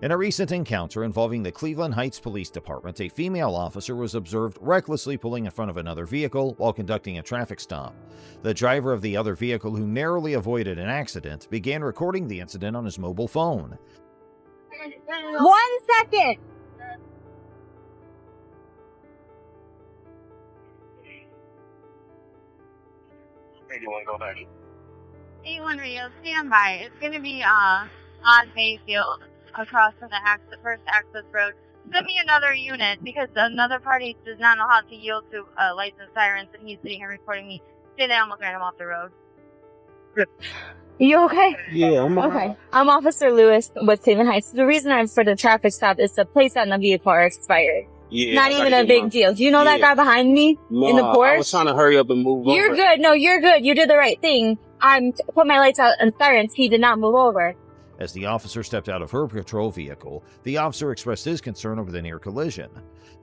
In a recent encounter involving the Cleveland Heights Police Department, a female officer was observed recklessly pulling in front of another vehicle while conducting a traffic stop. The driver of the other vehicle, who narrowly avoided an accident, began recording the incident on his mobile phone. 1 second. Hey, do you want to go back? 81 Rio, stand by. It's going to be on Bayfield across from the first access road. Send me another unit because another party does not know how to yield to lights and sirens, and he's sitting here recording me. Say that I almost ran him off the road. You okay? Yeah, I'm okay. I'm Officer Lewis with Cleveland Heights. The reason I'm for the traffic stop is the plates on the vehicle are expired. Yeah, not even a big deal. Do you know that guy behind me in the Porsche? I was trying to hurry up and move over. You're good. No, you're good. You did the right thing. I'm put my lights out and sirens. He did not move over. As the officer stepped out of her patrol vehicle, the officer expressed his concern over the near collision.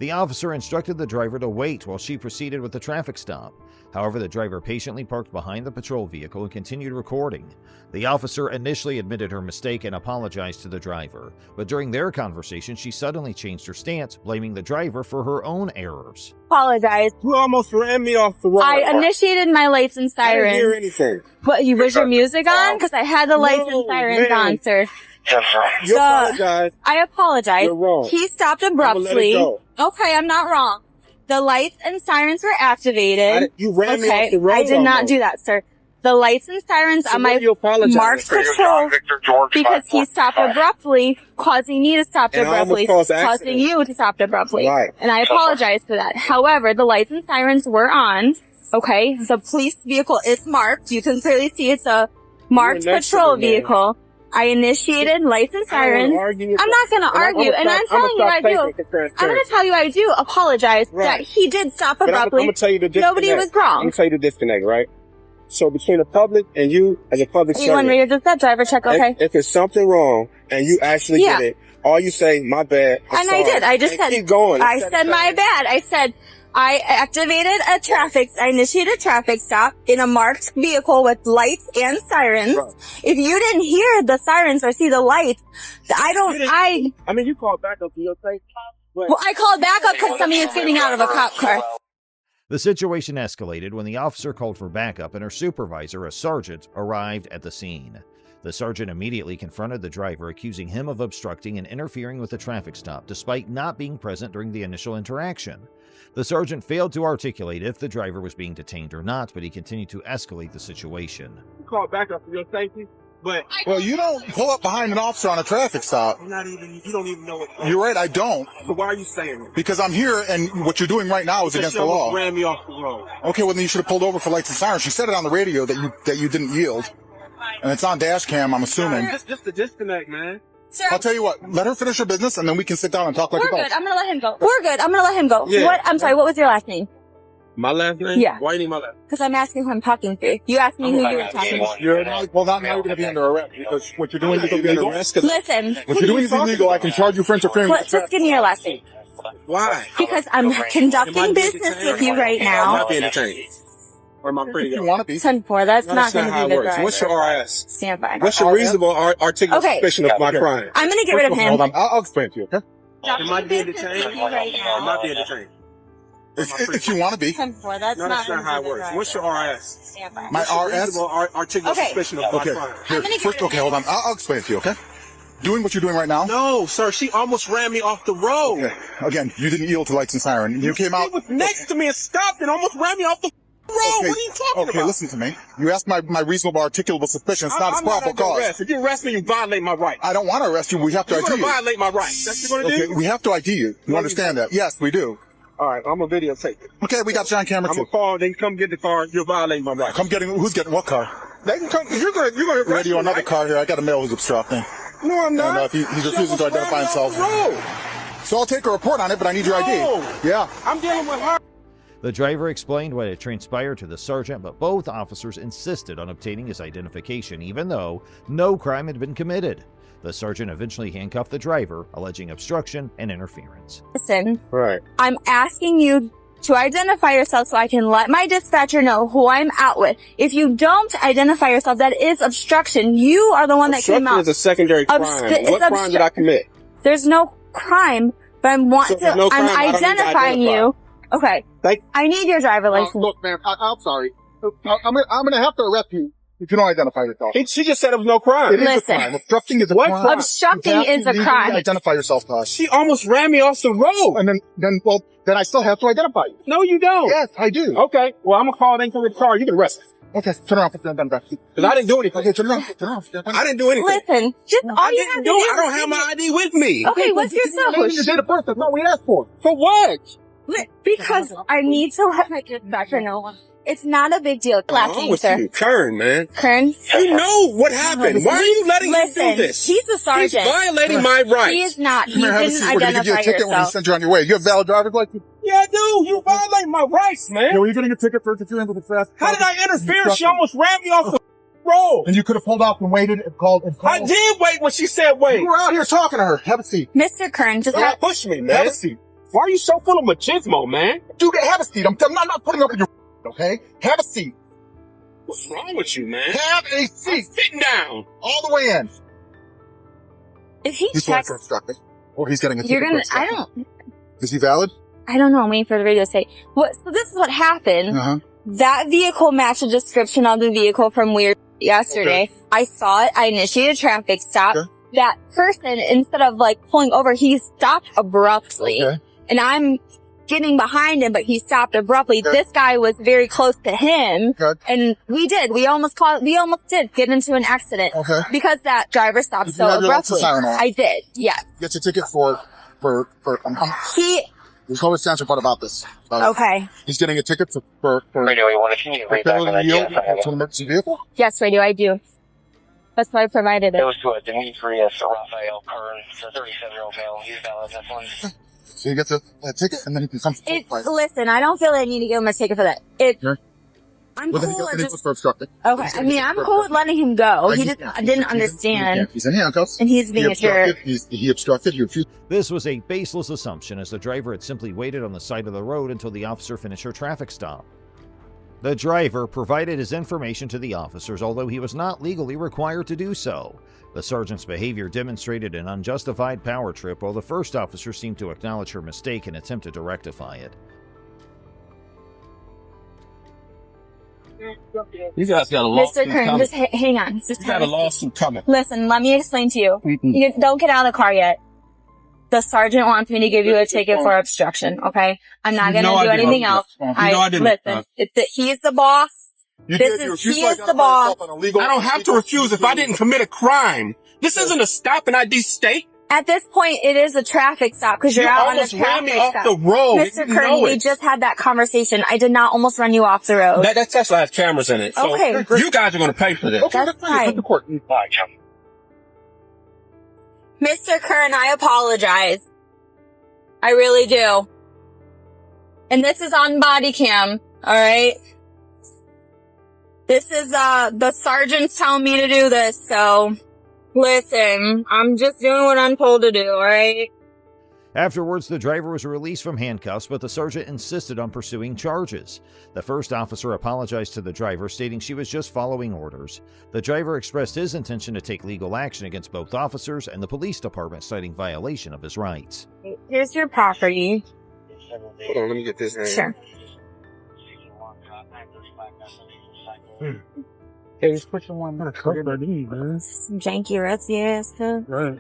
The officer instructed the driver to wait while she proceeded with the traffic stop. However, the driver patiently parked behind the patrol vehicle and continued recording. The officer initially admitted her mistake and apologized to the driver, but during their conversation, she suddenly changed her stance, blaming the driver for her own errors. Apologize. You almost ran me off the road. I initiated my lights and sirens. I didn't hear anything. What, was your music on? Because I had the lights and sirens on, sir. You apologize. I apologize. You're wrong. He stopped abruptly. Okay, I'm not wrong. The lights and sirens were activated. You ran me off the road. I did not do that, sir. The lights and sirens on my marked patrol because he stopped abruptly, causing me to stop abruptly, causing you to stop abruptly. Right. And I apologize for that. However, the lights and sirens were on. Okay, the police vehicle is marked. You can clearly see it's a marked patrol vehicle. I initiated lights and sirens. I'm not going to argue, and I'm telling you I do. I'm going to tell you I do apologize that he did stop abruptly. I'm going to tell you the disconnect. Nobody was wrong. I'm going to tell you the disconnect, right? So between the public and you as a public servant. You want me to just that driver check, okay? If it's something wrong and you actually get it, all you say, my bad, I'm sorry. I did. I just said, keep going. I said my bad. I said, I initiated a traffic stop in a marked vehicle with lights and sirens. Right. If you didn't hear the sirens or see the lights, I mean, you called back up to your place. Well, I called back up because somebody is getting out of a cop car. The situation escalated when the officer called for backup and her supervisor, a sergeant, arrived at the scene. The sergeant immediately confronted the driver, accusing him of obstructing and interfering with the traffic stop, despite not being present during the initial interaction. The sergeant failed to articulate if the driver was being detained or not, but he continued to escalate the situation. You called back up for your safety, but... Well, you don't pull up behind an officer on a traffic stop. You don't even know what... You're right, I don't. So why are you saying it? Because I'm here, and what you're doing right now is against the law. You ran me off the road. Okay, well, then you should have pulled over for lights and sirens. She said it on the radio that you didn't yield. And it's on dash cam, I'm assuming. Just a disconnect, man. Sir, I'll tell you what, let her finish her business, and then we can sit down and talk like adults. We're good. I'm going to let him go. We're good. I'm going to let him go. Yeah. I'm sorry, what was your last name? My last name? Yeah. Why you need my last name? Because I'm asking who I'm talking to. You asked me who you were talking to. Well, now you're going to be under arrest, because what you're doing is going to be under arrest. Listen. What you're doing is illegal. I can charge you for interfering with Just give me your last name. Why? Because I'm conducting business with you right I'm now. not being entertained. Or am I pretty you want to be. 10-4, that's not going to how be it the works. driver. What's your RS? Stand by. What's your reasonable articulate suspicion of my crime? I'm going to get rid of him. Hold on, I'll explain to you, okay? Am I being detained? Right now. Am I being detained? If you want to be. 10-4, that's No, that's not how it works. What's your RS? Stand by. My RS? Reasonable articulate suspicion of my crime. Here, first, okay, hold on. I'll explain it to you, okay? Doing what you're doing right now? No, sir. She almost ran me off the road. Okay. Again, you didn't yield to lights and siren. You came out. She was next to me and stopped and almost ran me off the road. Okay. What are you talking about? Okay, listen to me. You asked my reasonable articulable suspicion. It's not a probable cause. If you arrest me, you violate my right. I don't want to arrest you. We have to ID you. You're going to violate my right. That's what you're going to do? Okay, we have to ID you. You understand that? Yes, we do. All right, I'm going to videotape it. Okay, we got you on camera I'm too. going to call, they can come get the car. You're violating my right. Who's getting what car? They can come, you're going to arrest Radio me, another right? car here. I got a male who's obstructing. No, I'm not. And he's refusing to identify himself. So I'll take a report on it, but I need your ID. Yeah. I'm dealing with her. The driver explained what had transpired to the sergeant, but both officers insisted on obtaining his identification, even though no crime had been committed. The sergeant eventually handcuffed the driver, alleging obstruction and interference. Listen, Right. I'm asking you to identify yourself so I can let my dispatcher know who I'm out with. If you don't identify yourself, that is obstruction. You are the one that came out. Obstruction is a secondary crime. What crime did I commit? There's no crime, but I'm identifying you. Okay. I need your driver license. Look, ma'am, I'm sorry. I'm gonna have to arrest you if you don't identify yourself. She just said it was no crime. It is a crime. Obstructing is a crime. Obstructing is a crime. Identify yourself to us. She almost ran me off the road. And then I still have to identify you. No, you don't. Yes, I do. Okay. Well, I'm gonna call an incoming car. You can arrest me. Okay, turn around. Put that gun back. Because I didn't do anything. Okay, turn around. I didn't do anything. Listen, just all you have to do. I don't have my ID with me. Okay, what's your Your date of birth. That's not what we asked for. For what? Because I need to let my director know. It's not a big deal. Last name, sir. Kern, man. Kern? You know what happened. Why are you letting him do this? He's a sergeant. He's violating my rights. He is not. He Have a didn't seat. We're gonna give you a identify ticket when we yourself. send you on your way. You have valid driver's license? Yeah, I do. You violate my rights, man. Yeah, well, you're getting a ticket for interfering with the fast. How did I interfere? She almost ran me off the road. And you could have pulled off and waited and called. I did wait when she said wait. You were out here talking to her. Have a seat. Mr. Kern, just Don't push me, man. Have a seat. Why are you so full of machismo, man? Dude, have a seat. I'm not putting up with your okay? Have a seat. What's wrong with you, man? Have a I'm seat. sitting down. All the way in. if he He's going checks, for obstructing. Or he's getting a you're ticket gonna. for I obstructing. don't. Is he valid? I don't know. I'm waiting for the radio to say what. So this is what happened. Uh-huh. That vehicle matched the description of the vehicle from Weird yesterday. Okay. I saw it. I initiated a traffic stop. Okay. That person, instead of like pulling over, he stopped abruptly. Okay. And I'm getting behind him, but he stopped abruptly. Okay. This guy was very close to him. Okay. And we almost did get into an accident. Okay. Because that driver stopped Did you so have your license abruptly. siren on? I did, yes. Get your ticket for there's always sounds report about this. Okay. He's getting a ticket for Radio, you want to see right back on that yield gas? to an emergency vehicle? Yes, radio, I do. That's why I provided It it. was to a Demetrius Raphael Kern. It's a 37-year-old male. He's valid. That's one. So he gets a ticket and then he can come to Listen, I don't feel I need to give him a ticket for that. I'm Well, then cool. he goes for obstructing. Okay, I mean, I'm cool with letting him go. He just didn't understand. He's in handcuffs. And he's being a jerk. He obstructed. He refused. This was a baseless assumption, as the driver had simply waited on the side of the road until the officer finished her traffic stop. The driver provided his information to the officers, although he was not legally required to do so. The sergeant's behavior demonstrated an unjustified power trip, while the first officer seemed to acknowledge her mistake and attempted to rectify it. You guys got a lawsuit Mr. Kern, coming. just hang on. Just You got a lawsuit coming. Listen, let me explain to you. Don't get out of the car yet. The sergeant wants me to give you a ticket for obstruction, okay? I'm not going to do anything else. Listen, he's the boss. He is the boss. I don't have to refuse if I didn't commit a crime. This isn't a stop and ID state. At this point, it is a traffic stop because you're out on a almost ran me traffic off stop. the road. Mr. Kern, we just had that conversation. I did not almost run you off the road. That Tesla has cameras in it. So Okay. you guys are going to pay for this. Okay, That's fine. Mr. Kern, I apologize. I really do. And this is on body cam, alright? This is, the sergeant's telling me to do this, so listen, I'm just doing what I'm told to do, alright? Afterwards, the driver was released from handcuffs, but the sergeant insisted on pursuing charges. The first officer apologized to the driver, stating she was just following orders. The driver expressed his intention to take legal action against both officers and the police department, citing violation of his rights. Here's your property. Hold on, let me get this in. Sure. Hey, just put your one back. Some janky rusty ass stuff. Right.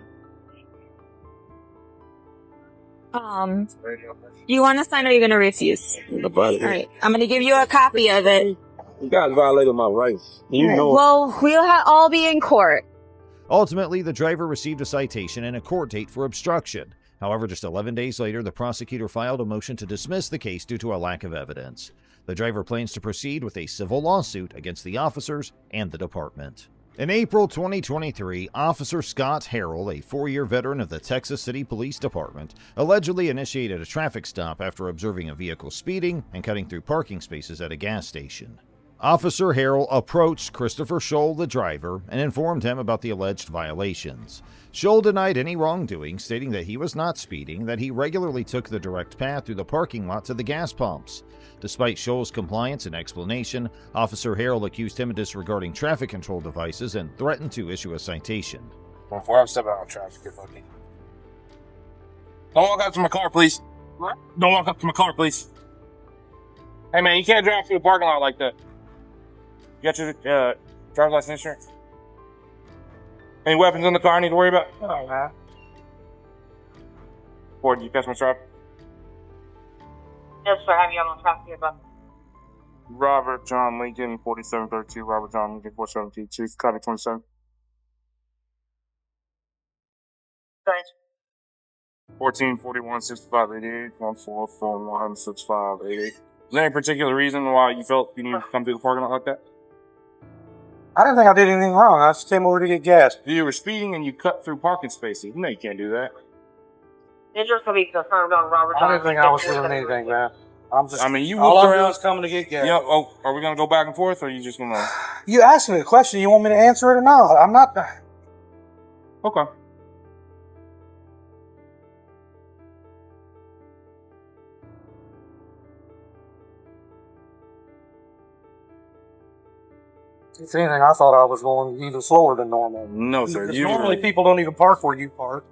You want to sign or are you going to refuse? Alright, I'm going to give you a copy of it. You guys violated my rights. You know it. Well, we'll all be in court. Ultimately, the driver received a citation and a court date for obstruction. However, just 11 days later, the prosecutor filed a motion to dismiss the case due to a lack of evidence. The driver plans to proceed with a civil lawsuit against the officers and the department. In April 2023, Officer Scott Harrell, a 4-year veteran of the Texas City Police Department, allegedly initiated a traffic stop after observing a vehicle speeding and cutting through parking spaces at a gas station. Officer Harrell approached Christopher Scholl, the driver, and informed him about the alleged violations. Scholl denied any wrongdoing, stating that he was not speeding, that he regularly took the direct path through the parking lot to the gas pumps. Despite Scholl's compliance and explanation, Officer Harrell accused him of disregarding traffic control devices and threatened to issue a citation. Before I'm stepping out of traffic, Don't walk up to my car, please. What? Don't walk up to my car, please. Hey, man, you can't drive through the parking lot like that. You got your driver's license insurance? Any weapons in the car I need to worry about? Oh, man. Ford, did you catch my trap? Yes, sir. Have you on the traffic here, bud? Robert John Lincoln, 4732. Robert John Lincoln, 4722. Copy 27. Thanks. 1441 6588 1441 6588. Is there any particular reason why you felt you needed to come through the parking lot like that? I didn't think I did anything wrong. I just came over to get gas. You were speeding and you cut through parking spaces. You know you can't do that. It's just going to be confirmed on Robert. I didn't think I was doing anything, man. I mean, you all walked I'm doing around. is coming to get gas. Yeah. Oh, are we gonna go back and forth, or are you just gonna? You asked me the question. You want me to answer it or not? I'm not. Okay. If anything, I thought I was going even slower than normal. No, sir. Because normally people don't even park where you park,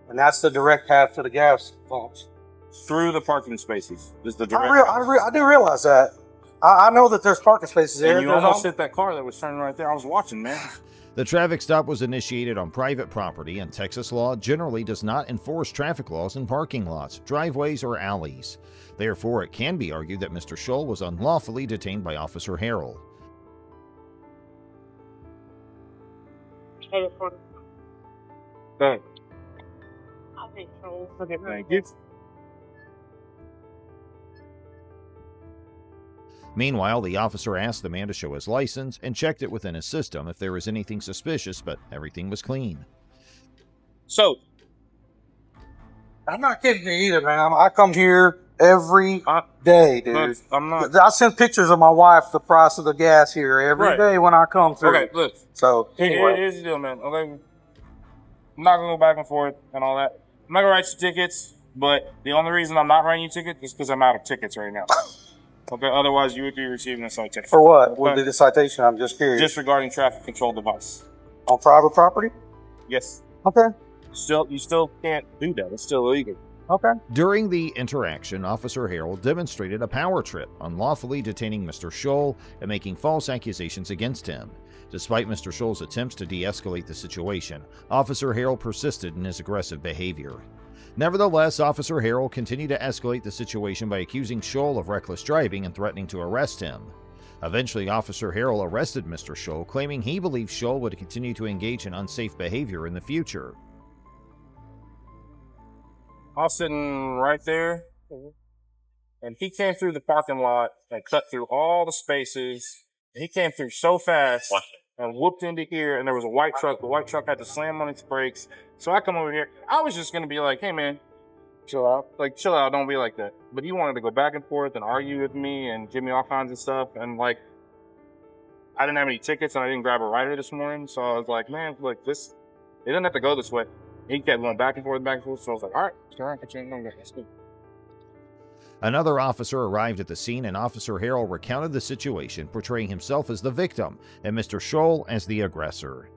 and that's the direct path to the gas pumps. Through the parking spaces is the direct. I do realize that. I know that there's parking spaces there. And you almost hit that car that was turning right there. I was watching, man. The traffic stop was initiated on private property, and Texas law generally does not enforce traffic laws in parking lots, driveways, or alleys. Therefore, it can be argued that Mr. Scholl was unlawfully detained by Officer Harrell. Hey, for Thank Thank you. Meanwhile, the officer asked the man to show his license and checked it within his system if there was anything suspicious, but everything was clean. So, I'm not kidding you either, man. I come here every day, dude. look, I'm not. I send pictures of my wife the price of the gas here every day Right. when I come through. Okay, look. So anyway, Here's the deal, man. Okay, I'm not gonna go back and forth and all that. I'm not gonna write you tickets, but the only reason I'm not writing you tickets is because I'm out of tickets right now. Okay, otherwise you would be receiving a citation. for what would be the citation? I'm just curious. Disregarding traffic control device. On private property? Yes. Okay. You still can't do that. It's still illegal. Okay. During the interaction, Officer Harrell demonstrated a power trip, unlawfully detaining Mr. Scholl and making false accusations against him. Despite Mr. Scholl's attempts to de-escalate the situation, Officer Harrell persisted in his aggressive behavior. Nevertheless, Officer Harrell continued to escalate the situation by accusing Scholl of reckless driving and threatening to arrest him. Eventually, Officer Harrell arrested Mr. Scholl, claiming he believed Scholl would continue to engage in unsafe behavior in the future. I was sitting right there, and he came through the parking lot and cut through all the spaces. And he came through so fast and whooped into here, and there was a white truck. The white truck had to slam on its brakes. So I come over here. I was just going to be like, hey, man, chill out. Like, chill out. Don't be like that. But he wanted to go back and forth and argue with me and give me all kinds of stuff. And, like, I didn't have any tickets, and I didn't grab a rider this morning. So I was like, man, look, it doesn't have to go this way. He kept going back and forth, so I was like, all right, let's go. Another officer arrived at the scene, and Officer Harrell recounted the situation, portraying himself as the victim and Mr. Scholl as the aggressor.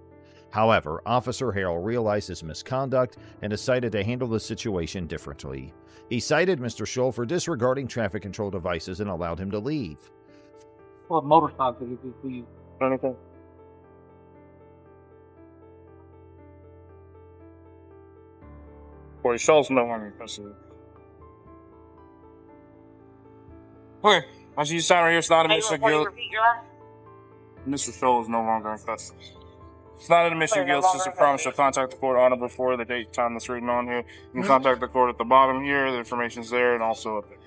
However, Officer Harrell realized his misconduct and decided to handle the situation differently. He cited Mr. Scholl for disregarding traffic control devices and allowed him to leave. What motorcycle did you see? Anything? Boy, Scholl's no longer custody. Okay, I see you sign right here. It's not a admission of guilt. Repeat your last? Mr. Scholl is no longer in custody. It's not an admission of guilt. It's just a promise to contact the court on or before the date and time that's written on here. You can contact the court at the bottom here. The information's there and also up there.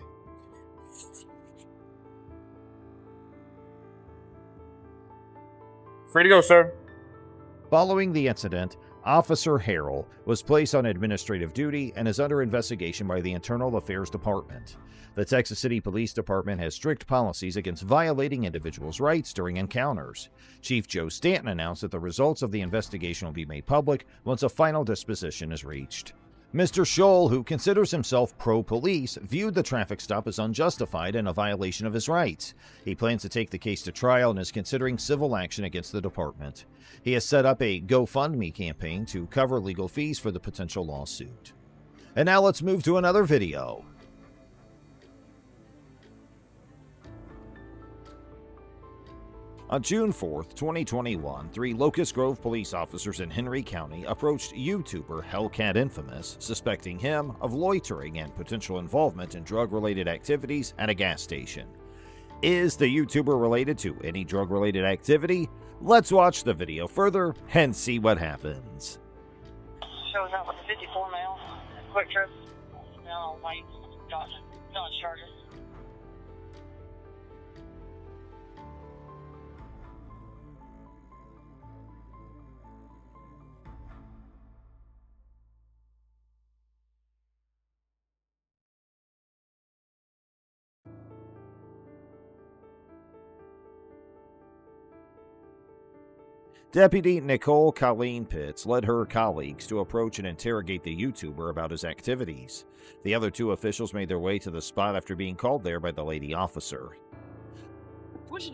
Free to go, sir. Following the incident, Officer Harrell was placed on administrative duty and is under investigation by the Internal Affairs Department. The Texas City Police Department has strict policies against violating individuals' rights during encounters. Chief Joe Stanton announced that the results of the investigation will be made public once a final disposition is reached. Mr. Scholl, who considers himself pro-police, viewed the traffic stop as unjustified and a violation of his rights. He plans to take the case to trial and is considering civil action against the department. He has set up a GoFundMe campaign to cover legal fees for the potential lawsuit. And now let's move to another video. On June 4th, 2021, 3 Locust Grove police officers in Henry County approached YouTuber Hellcat Infamous, suspecting him of loitering and potential involvement in drug-related activities at a gas station. Is the YouTuber related to any drug-related activity? Let's watch the video further and see what happens. Shows up with a 54 male, quick trip, no white, Dodge Charger. Deputy Nicole Colleen Pitts led her colleagues to approach and interrogate the YouTuber about his activities. The other 2 officials made their way to the spot after being called there by the lady officer.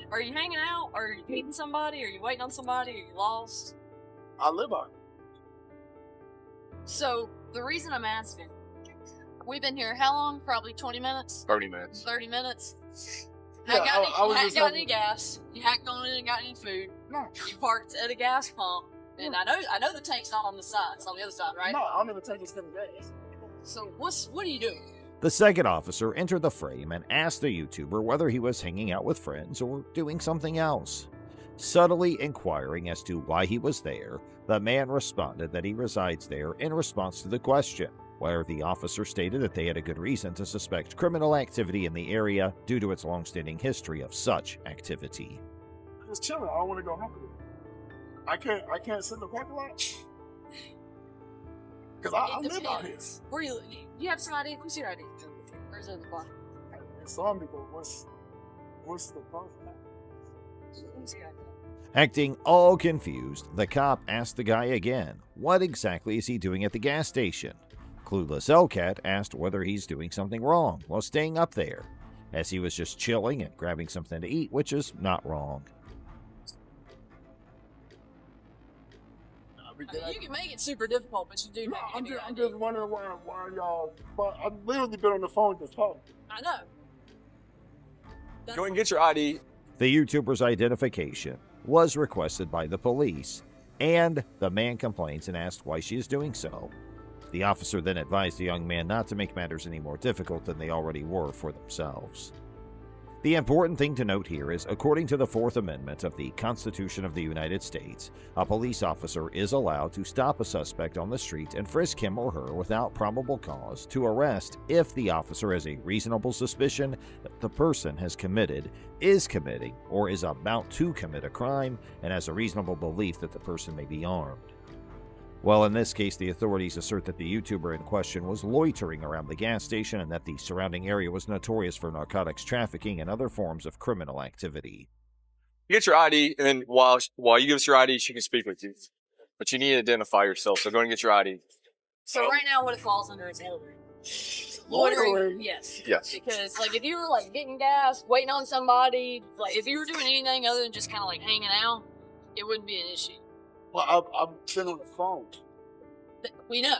Are you hanging out? Are you meeting somebody? Are you waiting on somebody? Are you lost? I live on. So, the reason I'm asking, we've been here how long? Probably 20 minutes? 30 minutes. 30 minutes? Yeah, You hadn't got any gas. You hadn't gone in and got any food. No. You parked at a gas pump. And I know the tank's not on the side. It's on the other side, right? No, I don't even take this to the gas. So, what are you doing? The second officer entered the frame and asked the YouTuber whether he was hanging out with friends or doing something else. Subtly inquiring as to why he was there, the man responded that he resides there in response to the question, where the officer stated that they had a good reason to suspect criminal activity in the area due to its long-standing history of such activity. Just chilling. I don't want to go home. I can't sit in the parking lot. Because I live out here. Where you have some ID? Let me see your ID. Or is it at the bottom? Some people, what's the problem? Let me see your ID. Acting all confused, the cop asked the guy again, what exactly is he doing at the gas station? Clueless Hellcat asked whether he's doing something wrong while staying up there, as he was just chilling and grabbing something to eat, which is not wrong. You can make it super difficult, but you do. No, I'm just wondering why y'all. But I've literally been on the phone just talking. I know. Go ahead and get your ID. The YouTuber's identification was requested by the police, and the man complains and asked why she is doing so. The officer then advised the young man not to make matters any more difficult than they already were for themselves. The important thing to note here is, according to the Fourth Amendment of the Constitution of the United States, a police officer is allowed to stop a suspect on the street and frisk him or her without probable cause to arrest if the officer has a reasonable suspicion that the person has committed, is committing, or is about to commit a crime, and has a reasonable belief that the person may be armed. Well, in this case, the authorities assert that the YouTuber in question was loitering around the gas station and that the surrounding area was notorious for narcotics trafficking and other forms of criminal activity. Get your ID, and then while you give us your ID, she can speak with you. But you need to identify yourself, so go and get your ID. So right now, what it falls under is loitering. Loitering? Yes. Yes. Because if you were getting gas, waiting on somebody, if you were doing anything other than just kind of hanging out, it wouldn't be an issue. Well, I've been on the phone. We know.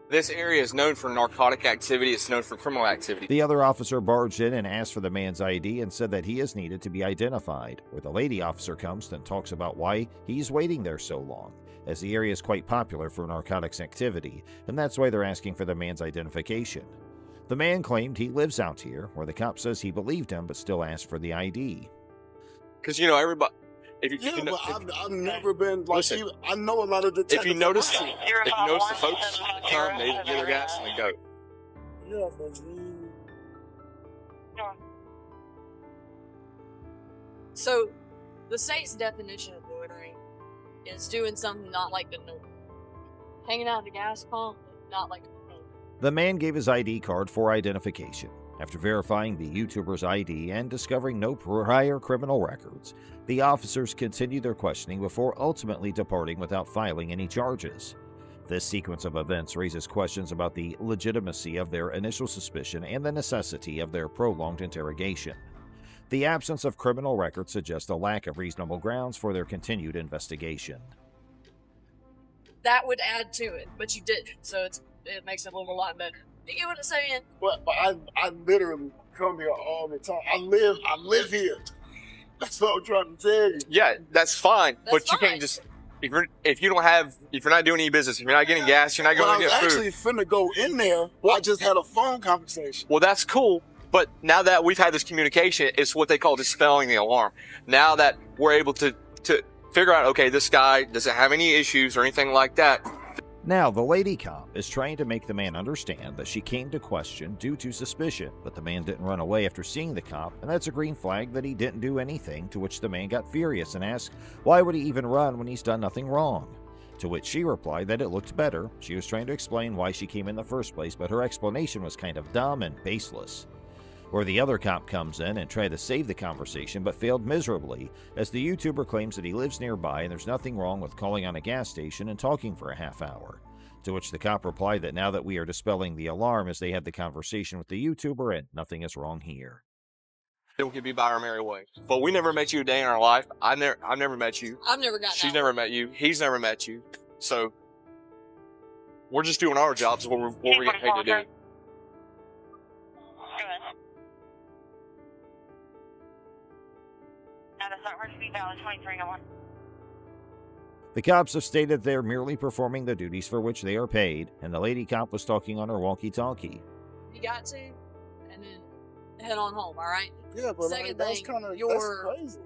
This area is known for narcotic activity. It's known for criminal activity. The other officer barged in and asked for the man's ID and said that he is needed to be identified, where the lady officer comes and talks about why he's waiting there so long, as the area is quite popular for narcotics activity, and that's why they're asking for the man's identification. The man claimed he lives out here, where the cop says he believed him but still asked for the ID. Because, everybody... I've never been listen, I know a lot of detectives. If you notice the folks that come, they get their gas and they go. Yeah, but So, the state's definition of loitering is doing something not like the norm. Hanging out at the gas pump, not like the norm. The man gave his ID card for identification. After verifying the YouTuber's ID and discovering no prior criminal records, the officers continued their questioning before ultimately departing without filing any charges. This sequence of events raises questions about the legitimacy of their initial suspicion and the necessity of their prolonged interrogation. The absence of criminal records suggests a lack of reasonable grounds for their continued investigation. that would add to it, but you didn't, so it makes it a little lot better. You get what I'm saying? But I literally come here all the time. I live here. That's what I'm trying to tell you. Yeah, that's fine, That's but you fine. can't just if you're not doing any business, if you're not getting gas, you're not Well, going to I was get food. actually finna go in there. I just had a phone conversation. Well, that's cool, but now that we've had this communication, it's what they call dispelling the alarm. Now that we're able to figure out, okay, this guy doesn't have any issues or anything like that. Now, the lady cop is trying to make the man understand that she came to question due to suspicion, but the man didn't run away after seeing the cop, and that's a green flag that he didn't do anything, to which the man got furious and asked, why would he even run when he's done nothing wrong? To which she replied that it looked better. She was trying to explain why she came in the first place, but her explanation was kind of dumb and baseless. Where the other cop comes in and tried to save the conversation but failed miserably, as the YouTuber claims that he lives nearby and there's nothing wrong with calling on a gas station and talking for a half hour. To which the cop replied that now that we are dispelling the alarm as they had the conversation with the YouTuber and nothing is wrong here. Then we could be by our merry way. But we never met you a day in our life. I've never met you. I've never got She's that. never met you. He's never met you. So we're just doing our jobs. What we're getting paid to do. The cops have stated they're merely performing the duties for which they are paid, and the lady cop was talking on her walkie-talkie. You got to, and then head on home, all right? Yeah, but Second that's thing, kind of you're- crazy.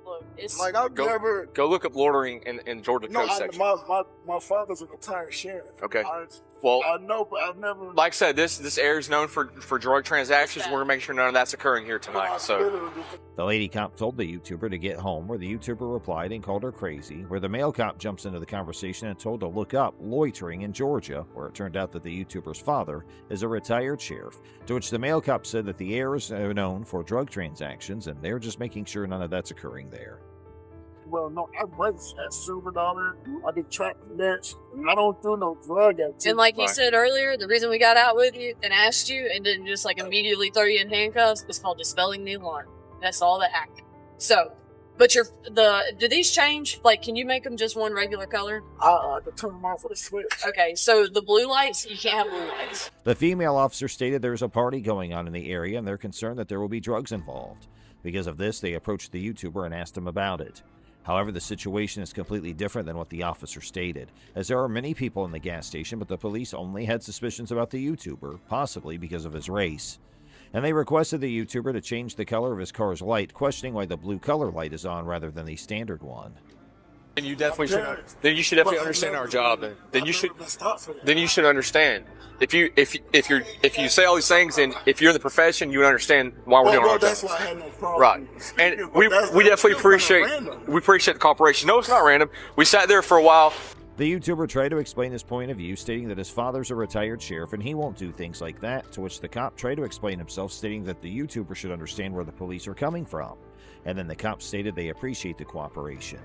Look, it's Like I've never. Go look up loitering in Georgia No, code section. my father's a retired sheriff. Okay. I know, but I've never. Like I said, this area is known for drug transactions. We're going to make sure none of that's occurring here tonight. So The lady cop told the YouTuber to get home, where the YouTuber replied and called her crazy, where the male cop jumps into the conversation and told to look up loitering in Georgia, where it turned out that the YouTuber's father is a retired sheriff, to which the male cop said that the area is known for drug transactions and they're just making sure none of that's occurring there. Well, no, I was at Silver Dollar. I did track nets. I don't do no drug activity. And like you said earlier, the reason we got out with you and asked you and didn't just like immediately throw you in handcuffs is called dispelling the alarm. That's all that happened. So, but do these change? Like, can you make them just one regular color? I could turn them off with a switch. Okay, so the blue lights, you can't have blue lights. The female officer stated there's a party going on in the area and they're concerned that there will be drugs involved. Because of this, they approached the YouTuber and asked him about it. However, the situation is completely different than what the officer stated, as there are many people in the gas station, but the police only had suspicions about the YouTuber, possibly because of his race. And they requested the YouTuber to change the color of his car's light, questioning why the blue color light is on rather than the standard one. then you definitely should. Then you should definitely understand our job. Then you should understand. If you say all these things, and if you're in the profession, you would understand why we're doing our job. That's why I had no problem. Right, and we definitely appreciate the cooperation. No, it's not random. We sat there for a while. The YouTuber tried to explain his point of view, stating that his father's a retired sheriff and he won't do things like that, to which the cop tried to explain himself, stating that the YouTuber should understand where the police are coming from. And then the cop stated they appreciate the cooperation.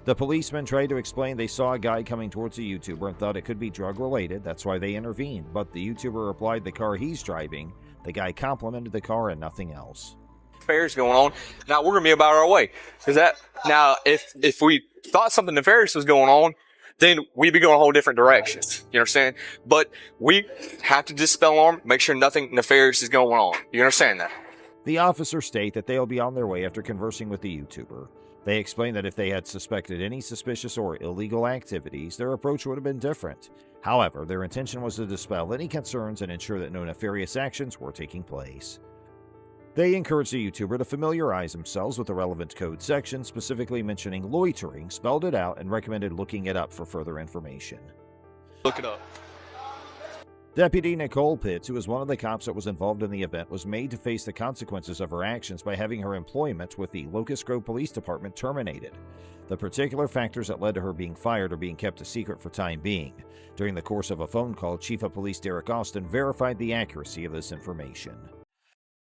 The policeman tried to explain they saw a guy coming towards the YouTuber and thought it could be drug-related, that's why they intervened, but the YouTuber replied the car he's driving. The guy complimented the car and nothing else. Affairs going on. Now we're gonna be about our way. If we thought something nefarious was going on, then we'd be going a whole different direction. You understand? But we have to dispel alarm, make sure nothing nefarious is going on. You understand that? The officers state that they'll be on their way after conversing with the YouTuber. They explain that if they had suspected any suspicious or illegal activities, their approach would have been different. However, their intention was to dispel any concerns and ensure that no nefarious actions were taking place. They encouraged the YouTuber to familiarize themselves with the relevant code section, specifically mentioning loitering, spelled it out, and recommended looking it up for further information. Look it up. Deputy Nicole Pitts, who was one of the cops that was involved in the event, was made to face the consequences of her actions by having her employment with the Locust Grove Police Department terminated. The particular factors that led to her being fired are being kept a secret for time being. During the course of a phone call, Chief of Police Derek Austin verified the accuracy of this information.